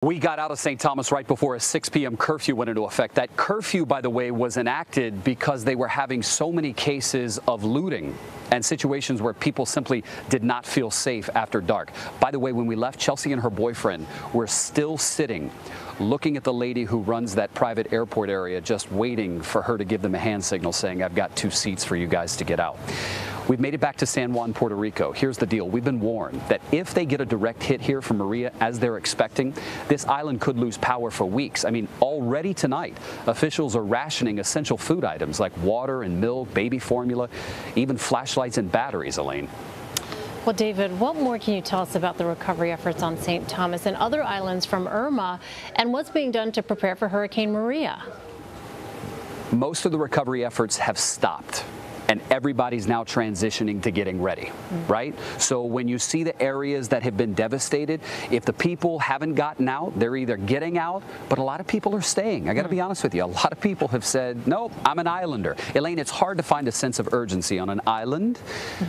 We got out of St. Thomas right before a 6 p.m. curfew went into effect. That curfew, by the way, was enacted because they were having so many cases of looting and situations where people simply did not feel safe after dark. By the way, when we left, Chelsea and her boyfriend were still sitting looking at the lady who runs that private airport area, just waiting for her to give them a hand signal saying, "I've got 2 seats for you guys to get out." We've made it back to San Juan, Puerto Rico. Here's the deal. We've been warned that if they get a direct hit here from Maria, as they're expecting, this island could lose power for weeks. I mean, already tonight, officials are rationing essential food items like water and milk, baby formula, even flashlights and batteries, Elaine. Well, David, what more can you tell us about the recovery efforts on St. Thomas and other islands from Irma, and what's being done to prepare for Hurricane Maria? Most of the recovery efforts have stopped, and everybody's now transitioning to getting ready, right? So when you see the areas that have been devastated, if the people haven't gotten out, they're either getting out, but a lot of people are staying. I got to be honest with you. A lot of people have said, nope, I'm an islander. Elaine, it's hard to find a sense of urgency on an island.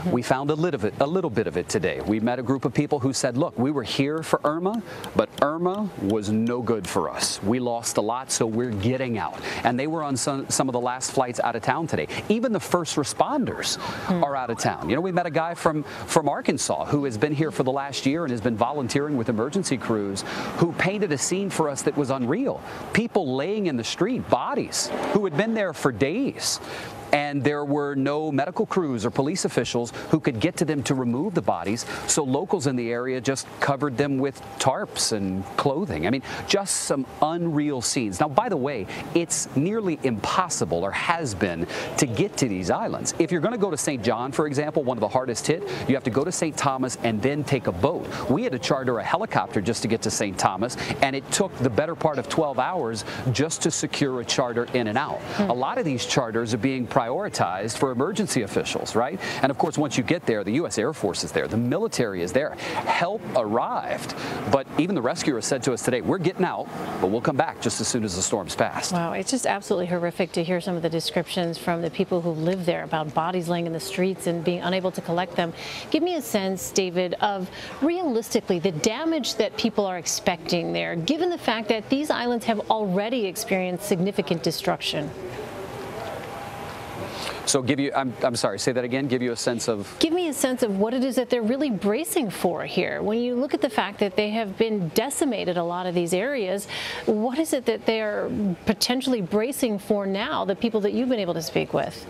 We found a little bit of it today. We met a group of people who said, look, we were here for Irma, but Irma was no good for us. We lost a lot, so we're getting out. And they were on some of the last flights out of town today. Even the first responders are out of town. You know, we met a guy from Arkansas who has been here for the last year and has been volunteering with emergency crews, who painted a scene for us that was unreal. People laying in the street, bodies who had been there for days. And there were no medical crews or police officials who could get to them to remove the bodies, so locals in the area just covered them with tarps and clothing. I mean, just some unreal scenes. Now, by the way, it's nearly impossible, or has been, to get to these islands. If you're going to go to St. John, for example, one of the hardest hit, you have to go to St. Thomas and then take a boat. We had to charter a helicopter just to get to St. Thomas, and it took the better part of 12 hours just to secure a charter in and out. A lot of these charters are being prioritized for emergency officials, right? And of course, once you get there, the U.S. Air Force is there, the military is there. Help arrived, but even the rescuers said to us today, we're getting out, but we'll come back just as soon as the storm's passed. Wow, it's just absolutely horrific to hear some of the descriptions from the people who live there about bodies laying in the streets and being unable to collect them. Give me a sense, David, of realistically the damage that people are expecting there, given the fact that these islands have already experienced significant destruction. So I'm sorry, say that again, give you a sense of? Give me a sense of what it is that they're really bracing for here. When you look at the fact that they have been decimated, a lot of these areas, what is it that they're potentially bracing for now, the people that you've been able to speak with?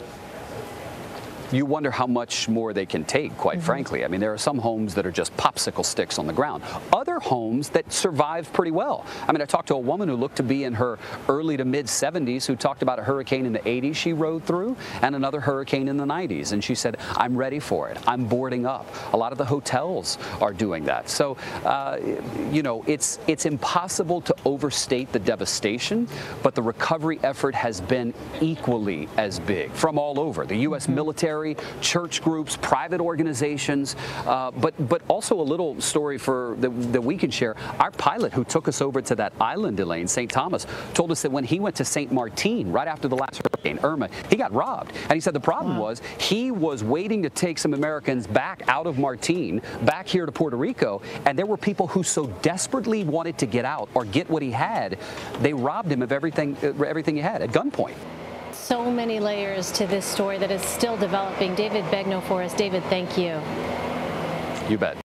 You wonder how much more they can take, quite frankly. I mean, there are some homes that are just popsicle sticks on the ground. Other homes that survive pretty well. I mean, I talked to a woman who looked to be in her early to mid 70s who talked about a hurricane in the 80s she rode through and another hurricane in the 90s. And she said, I'm ready for it. I'm boarding up. A lot of the hotels are doing that. So, you know, it's impossible to overstate the devastation, but the recovery effort has been equally as big from all over. The U.S. military, church groups, private organizations, but also a little story that we can share. Our pilot who took us over to that island, Elaine, St. Thomas, told us that when he went to St. Martin right after the last Hurricane Irma, he got robbed. And he said the problem was he was waiting to take some Americans back out of Martin, back here to Puerto Rico, and there were people who so desperately wanted to get out or get what he had, they robbed him of everything he had at gunpoint. So many layers to this story that is still developing. David Begnaud for us. David, thank you. You bet.